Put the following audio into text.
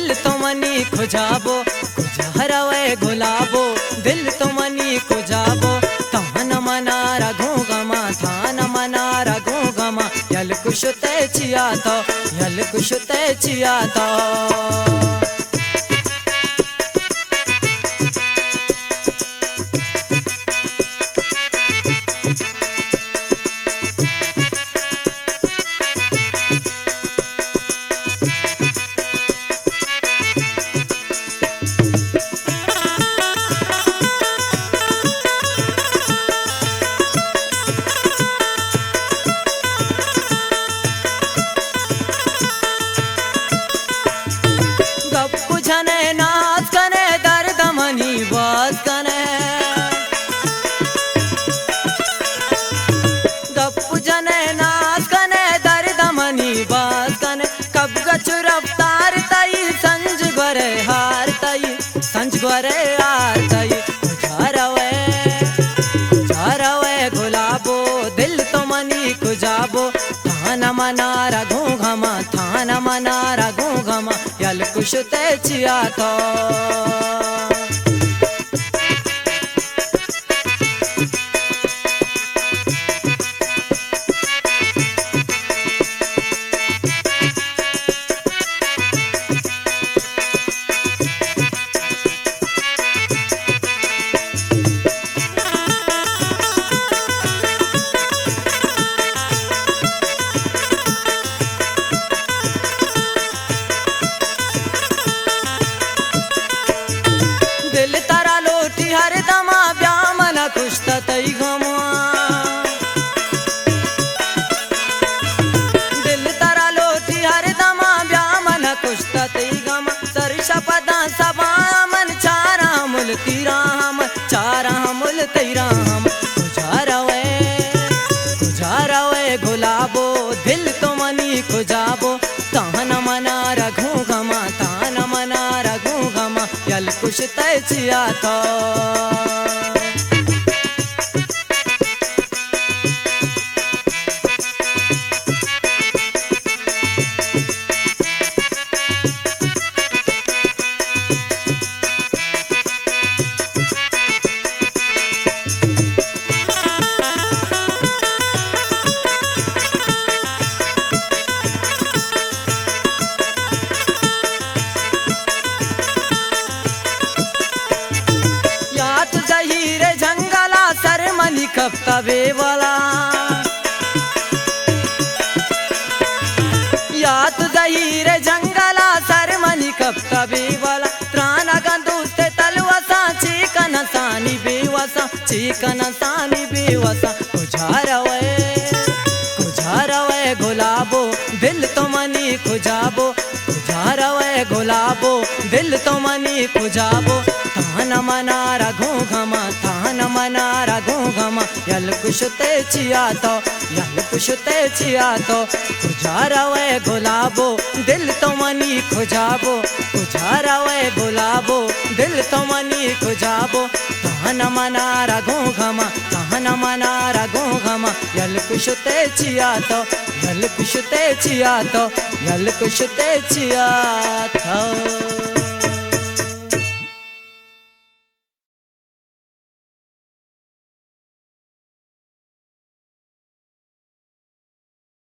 दिल तो मनी खुजाबो खुजहरवे गुलाबो दिल तो मनी खुजाबो तान मना रघु गमा थान मना रघु गमा यल कुछ ते चिया तो यल कुछ ते चिया तो नाच कने दर्द मनी बाज कने गप्पू जने नाच कने दर्द मनी बाज कने कब गच रफ्तार तई संज गोरे हार तई संज गोरे हार तई खुजारवे गुलाबो दिल तो मनी खुजाबो थान मना रघु घमा थान मना रघु घमा यल कुछ ते चिया तो दिल तारा लोटी हर दमा ब्यामन कुछ तई गमा दिल तारा लोटी हर दमा ब्यामन कुछ तई गमा सरसा पदा सबा मन चारा मुल तीरा हम चारा मुल तीरा हम खुजारवे गुलाबो दिल तो मनी खुजाबो तान मना रघु गमा तान मना रघु गमा यल कुछ ते चिया तो हीरे जंगला सर मनी कपता बेवाला या तुझा हीरे जंगला सर मनी कपता बेवाला त्राना गंदूस्ते तलवसा चीकन सानी बेवसा खुजारवे गुलाबो दिल तो मनी खुजाबो खुजारवे गुलाबो दिल तो मनी खुजाबो थान मना रघु घमा थान मना रघु घमा यल कुछ ते चिया तो यल कुछ ते चिया तो खुजारवे गुलाबो दिल तो मनी खुजाबो खुजारवे गुलाबो दिल तो मनी खुजाबो थान मना रघु घमा थान मना रघु घमा यल कुछ ते चिया तो यल कुछ ते चिया तो यल कुछ ते चिया तो।